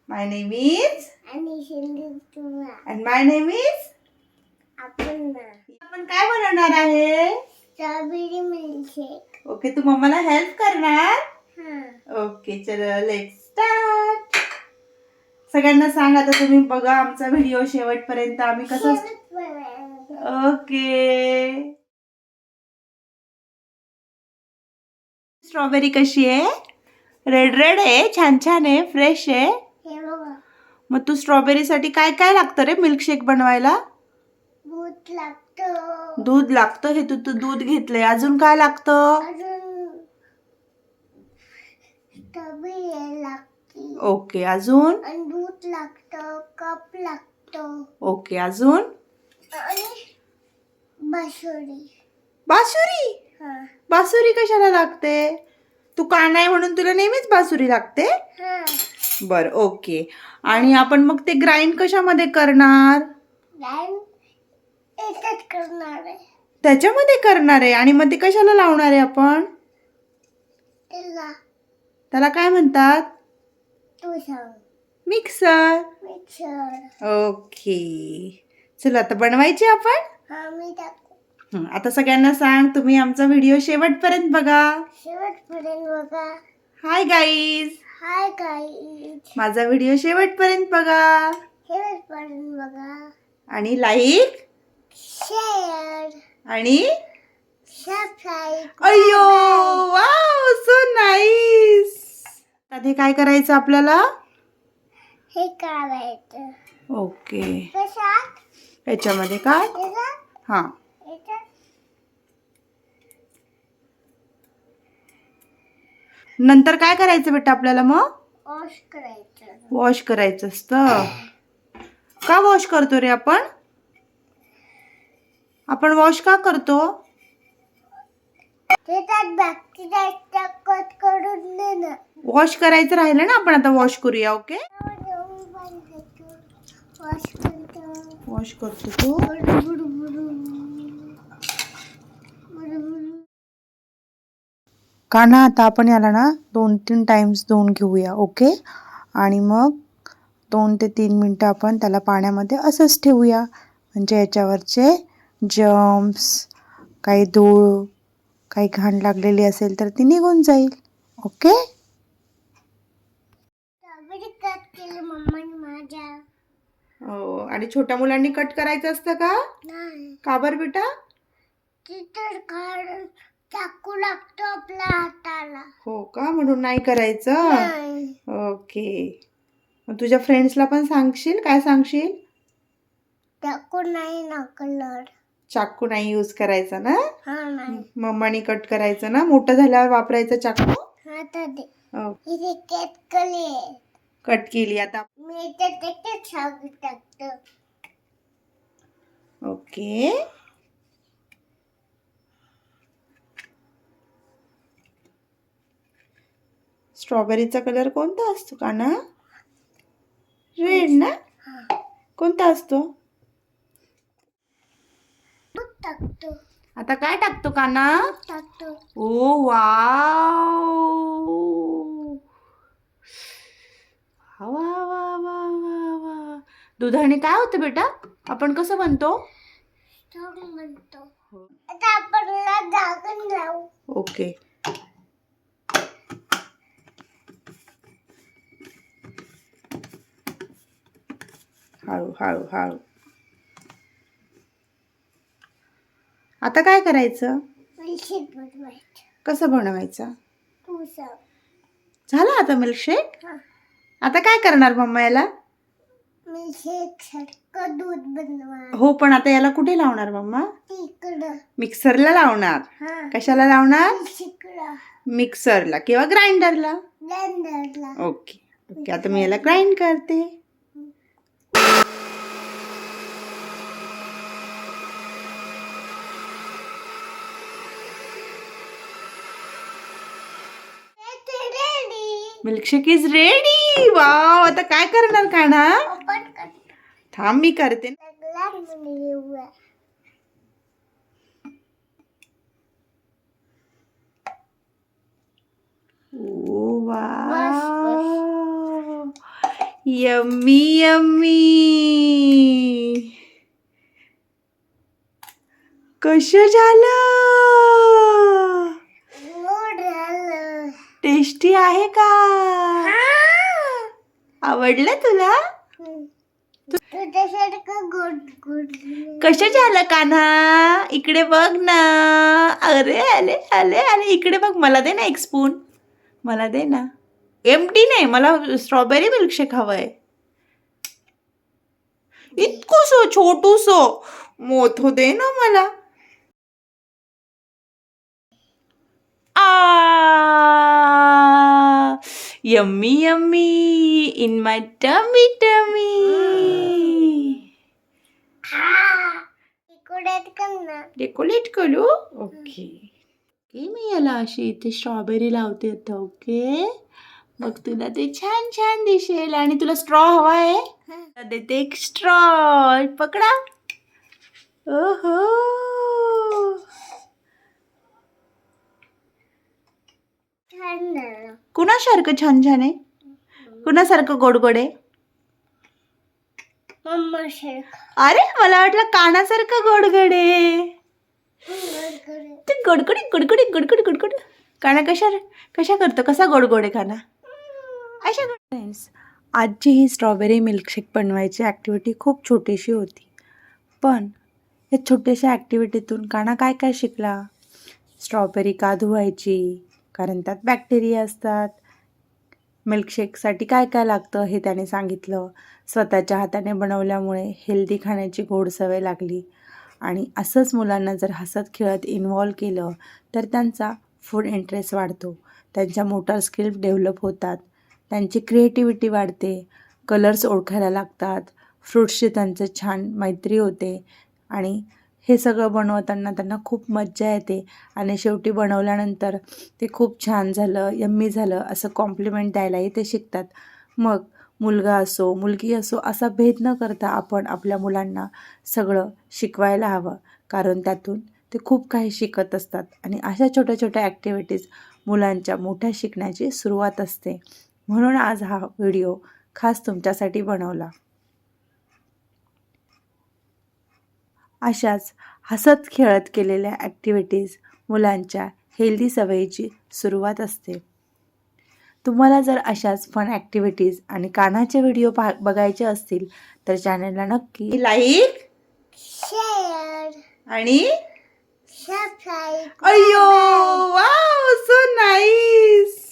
My name is and my name is आपण काय बनवणार आहे? Strawberry milkshake. ओके, तू मम्माला हेल्प करणार? ओके, चलो लेट्स स्टार्ट. सगळ्यांना सांग आता, तुम्ही बघा आमचा व्हिडिओ शेवटपर्यंत. आम्ही कसं ओके. स्ट्रॉबेरी कशी आहे? रेड रेड आहे, छान छान आहे, फ्रेश आहे. हे बघा, मग तू स्ट्रॉबेरी साठी काय काय लागतं रे मिल्कशेक बनवायला? दूध लागतं. दूध लागतं. हे तू तू दूध घेतलंय. अजून काय लागतं? अजून स्ट्रॉबेरी लागते. ओके, अजून? आणि दूध लागतं, कप लागतं. ओके, अजून? आणि बासुरी. बासुरी? हा बासुरी कशाला लागते? तू काना आहे म्हणून तुला नेहमीच बासुरी लागते? हा बर, ओके. आणि आपण मग ते ग्राइंड कशामध्ये करणार? लाईन एकच करणार आहे. त्याच्यामध्ये करणार आहे. आणि मग ते कशाला लावणार आहे आपण? त्याला काय म्हणतात? तू सांग. मिक्सर. मिक्सर. ओके, चला आता बनवायची आपण. हा मी टाकू. आता सगळ्यांना सांग, तुम्ही आमचा व्हिडिओ शेवटपर्यंत बघा. शेवटपर्यंत बघा. Hi guys, hi guys. माझा व्हिडिओ शेवटपर्यंत बघा. शेवटपर्यंत बघा. आणि लाईक शेअर आणि सबस्क्राईब. अय्यो, वाव, सो नाईस. आता हे काय करायचं आपल्याला? हे काढायचं. ओके, कशात? याच्यामध्ये काय? याच्यात? हा, याच्यात? नंतर काय करायचं बेटा आपल्याला? मग वॉश करायचं. वॉश करायचं असतं. का वॉश करतो रे आपण? आपण वॉश का करतो? त्याच्यात बॅक्टेरिया कट करून दे ना. वॉश करायचं राहिलं ना, आपण आता वॉश करूया. ओके, वॉश करतो. वॉश करतो तू. का ना, आता आपण याला ना 2-3 टाइम्स धुवून घेऊया. ओके, आणि मग 2 ते 3 मिनटं आपण त्याला पाण्यामध्ये असंच ठेवूया. म्हणजे याच्यावरचे जर्म्स, काही धूळ, काही घाण लागलेली असेल तर ती निघून जाईल. ओके, स्ट्रॉबेरी कट केली मम्माने माझ्या. हो. आणि छोट्या मुलांनी कट करायचं असतं का? नाही, का बरं बेटा? तिथं काढून चाकू लागतो आपल्या हाताला. हो का, म्हणून नाही करायचं. नाही. ओके, मग तुझ्या फ्रेंड्सला पण सांगशील? काय सांगशील? चाकू नाही ना कलर. चाकू नाही यूज करायचा ना? हा नाही. मम्मानी कट करायचं ना, मोठं झाल्यावर वापरायचं चाकू. हा तर दे. हो, इथे केक कले. कट केली आता. मी त्याच्यात एकच साखर टाकतो. ओके, स्ट्रॉबेरीचा कलर कोणता असतो का ना? रेड ना? कोणता असतो? दूध टाकतो. आता काय टाकतो का ना? टाकतो. ओ वाव, वा वा वा वा वा. दुधाने काय होतं बेटा? आपण कसं बनतो? स्ट्रॉंग म्हणतो. आता आपण झाकण लावू. ओके, हळू हळू हळू. आता काय करायचं? मिल्कशेक बनवायचं. कसं बनवायचं? तू सांग. झालं आता मिल्कशेक. हा. आता काय करणार मम्मा याला? मिल्कशेक सारखं दूध बनवा. हो, पण आता याला कुठे लावणार मम्मा? तिकडं. मिक्सरला लावणार. हा. कशाला लावणार? तिकडं. मिक्सरला किंवा ग्राइंडरला. ब्लेंडरला. ओके ओके, आता मी याला ग्राइंड करते. Milkshake is ready. वाव, आता काय करणार का ना? ओपन कर. थांब, मी करते. ग्लास मध्ये घेऊया. ओ वाव, यम्मी यम्मी. कसं झालं? गोड झालं. टेस्टी आहे का? आवडलं तुला? तुझ्यासारखं गोड गोड झालं. कसं झालं कान्हा? इकडे बघ ना. अरे आले आले आले, इकडे बघ. मला दे ना एक स्पून. मला दे ना. एमटी नाही, मला स्ट्रॉबेरी मिल्कशेक हवंय. इतकंसं छोटूसं मोठं दे ना मला. Yummy yummy in my tummy tummy. Decorate कर ना. डेकोरेट करू? ओके. मी याला अशी इथे स्ट्रॉबेरी लावते आता. ओके, मग तुला ते छान छान दिसेल. आणि तुला स्ट्रॉ हवा आहे? देते एक स्ट्रॉ. पकडा. ओहो, छान झालं. कुणासारखं छान छान आहे? कुणासारखं गोड गोड आहे? मम्मा शेक. अरे, मला वाटलं कानासारखं गोड गोड आहे. ते गडगडी गडगडी गडगडी गडगड. काना कशा करतो? कसा गोड गोड आहे काना? अशा फ्रेंड्स, आजची ही स्ट्रॉबेरी मिल्कशेक बनवायची ॲक्टिव्हिटी खूप छोटीशी होती. पण या छोट्याशा ॲक्टिव्हिटीतून काना काय काय शिकला? स्ट्रॉबेरी का धुवायची? कारण त्यात बॅक्टेरिया असतात. मिल्कशेकसाठी काय काय लागतं हे त्याने सांगितलं. स्वतःच्या हाताने बनवल्यामुळे हेल्दी खाण्याची गोड सवय लागली. आणि असंच मुलांना जर हसत खेळत इन्व्हॉल्व केलं तर त्यांचा फूड इंटरेस्ट वाढतो. त्यांच्या मोटर स्किल्स डेव्हलप होतात. त्यांची क्रिएटिव्हिटी वाढते. कलर्स ओळखायला लागतात. फ्रूट्सची त्यांचं छान मैत्री होते. आणि हे सगळं बनवताना त्यांना खूप मज्जा येते. आणि शेवटी बनवल्यानंतर ते खूप छान झालं, यम्मी झालं असं कॉम्प्लिमेंट द्यायलाही ते शिकतात. मग मुलगा असो मुलगी असो असा भेद न करता आपण आपल्या मुलांना सगळं शिकवायला हवं. कारण त्यातून ते खूप काही शिकत असतात. आणि अशा छोट्या छोट्या ॲक्टिव्हिटीज मुलांच्या मोठ्या शिकण्याची सुरुवात असते. म्हणून आज हा व्हिडिओ खास तुमच्यासाठी बनवला. अशाच हसत खेळत केलेल्या ॲक्टिव्हिटीज मुलांच्या हेल्दी सवयीची सुरुवात असते. तुम्हाला जर अशाच फन ॲक्टिव्हिटीज आणि कानाचे व्हिडिओ बघायचे असतील तर चॅनलला नक्की लाईक शेअर. आणि सबस्क्राईब. अय्यो, वाव, सो नाईस.